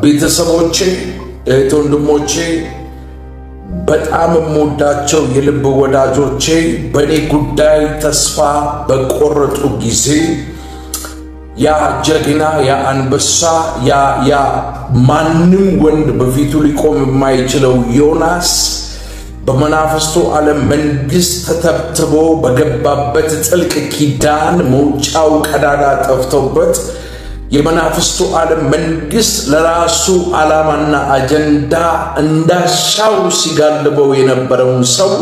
ቤተሰቦቼ ወንድሞቼ በጣም የምወዳቸው የልብ ወዳጆቼ በኔ ጉዳይ ተስፋ በቆረጡ ጊዜ ያ ጀግና ያ አንበሳ ያ ማንም ወንድ በፊቱ ሊቆም የማይችለው ዮናስ በመናፍስቱ ዓለም መንግስት ተተብትቦ በገባበት ጥልቅ ኪዳን መውጫው ቀዳዳ ጠፍቶበት የመናፍስቱ ዓለም መንግስት ለራሱ ዓላማና አጀንዳ እንዳሻው ሲጋልበው የነበረውን ሰው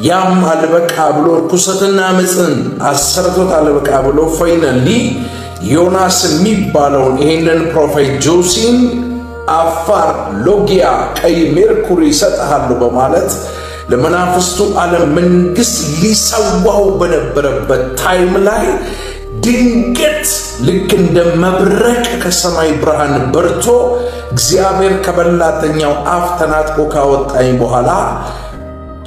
ያም አልበቃ ብሎ ርኩሰትና አመፅን አሰርቶት አልበቃ ብሎ ፋይናሊ ዮናስ የሚባለውን ይሄንን ፕሮፌት ጆሲን አፋር ሎጊያ ቀይ ሜርኩሪ ይሰጥሃሉ በማለት ለመናፍስቱ ዓለም መንግስት ሊሰዋው በነበረበት ታይም ላይ ድንገት ልክ እንደ መብረቅ ከሰማይ ብርሃን በርቶ እግዚአብሔር ከበላተኛው አፍ ተናጥቆ ካወጣኝ በኋላ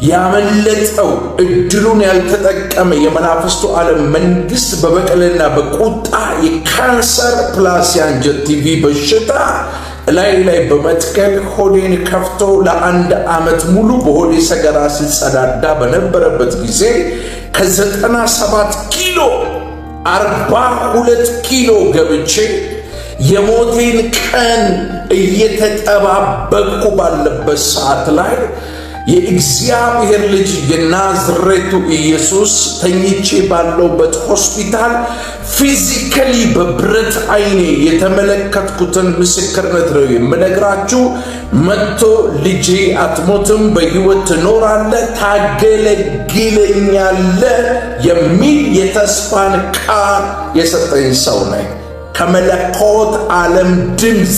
ያመለጠው እድሉን ያልተጠቀመ የመናፍስቱ ዓለም መንግስት በበቀልና በቁጣ የካንሰር ፕላስ የአንጀት ቲቪ በሽታ ላይ በመትከል ሆዴን ከፍቶ ለአንድ ዓመት ሙሉ በሆዴ ሰገራ ሲጸዳዳ በነበረበት ጊዜ ከ97 ኪሎ 42 ኪሎ ገብቼ የሞቴን ቀን እየተጠባበቅኩ ባለበት ሰዓት ላይ የእግዚአብሔር ልጅ የናዝሬቱ ኢየሱስ ተኝቼ ባለውበት ሆስፒታል ፊዚካሊ በብረት አይኔ የተመለከትኩትን ምስክርነት ነው የምነግራችሁ። መጥቶ ልጄ አትሞትም፣ በሕይወት ትኖራለህ፣ ታገለግለኛለህ የሚል የተስፋን ቃል የሰጠኝ ሰው ነኝ። ከመለኮት ዓለም ድምፅ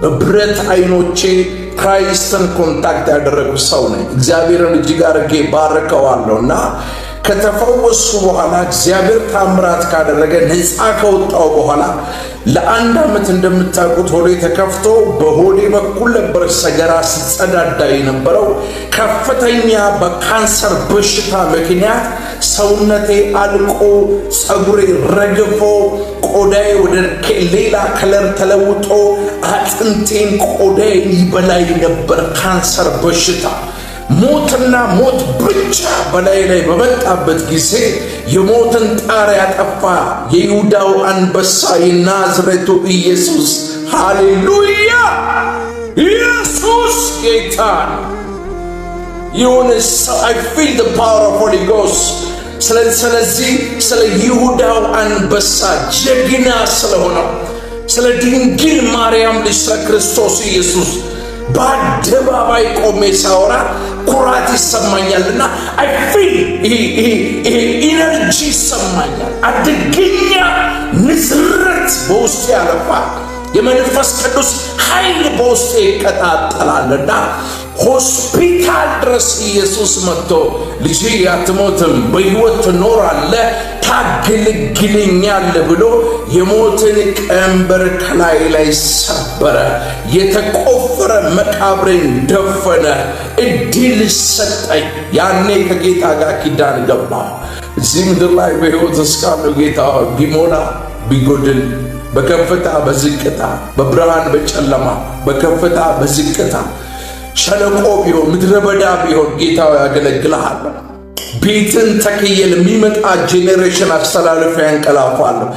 በብረት አይኖቼ ክራይስትን ኮንታክት ያደረጉ ሰው ነኝ። እግዚአብሔርን እጅግ አድርጌ ባርከዋለሁና ከተፈወስኩ በኋላ እግዚአብሔር ታምራት ካደረገ ነፃ ከወጣው በኋላ ለአንድ ዓመት እንደምታውቁት ሆዴ ተከፍቶ በሆዴ በኩል ነበር ሰገራ ሲጸዳዳ የነበረው። ከፍተኛ በካንሰር በሽታ ምክንያት ሰውነቴ አልቆ ፀጉሬ ረግፎ ቆዳዬ ወደ ሌላ ከለር ተለውጦ አጥንቴን ቆዳዬን ይበላይ ነበር ካንሰር በሽታ። ሞትና ሞት ብቻ በላይ በመጣበት ጊዜ የሞትን ጣር ያጠፋ የይሁዳው አንበሳ የናዝሬቱ ኢየሱስ ሃሌሉያ ኢየሱስ ጌታ ዮናስ I feel the power of Holy Ghost። ስለዚህ ስለ ይሁዳው አንበሳ ጀግና ስለሆነው ስለ ድንግል ማርያም ልጅ ስለ ክርስቶስ ኢየሱስ በአደባባይ ቆሜ ሳወራ ኩራት ይሰማኛልና I feel ኢነርጂ ይሰማኛል። አደገኛ ንዝረት በውስጤ ያለፋ የመንፈስ ቅዱስ ኃይል በውስጤ ይቀጣጠላልና ሆስፒታል ድረስ ኢየሱስ መጥቶ ልጄ አትሞትም፣ በሕይወት ትኖራለህ፣ ታገለግለኛለህ ብሎ የሞትን ቀንበር ከላይ ላይ ሰበረ። የተቆፈረ መቃብሬን ደፈነ፣ እድል ሰጠኝ። ያኔ ከጌታ ጋር ኪዳን ገባሁ። እዚህ ምድር ላይ በሕይወት እስካለሁ ጌታ ቢሞላ ቢጎድል በከፍታ በዝቅታ በብርሃን በጨለማ በከፍታ በዝቅታ ሸለቆ ቢሆን ምድረ በዳ ቢሆን ጌታ ያገለግልሃል። ቤትን ተከየል የሚመጣ ጄኔሬሽን አስተላልፈ ያንቀላፋለሁ።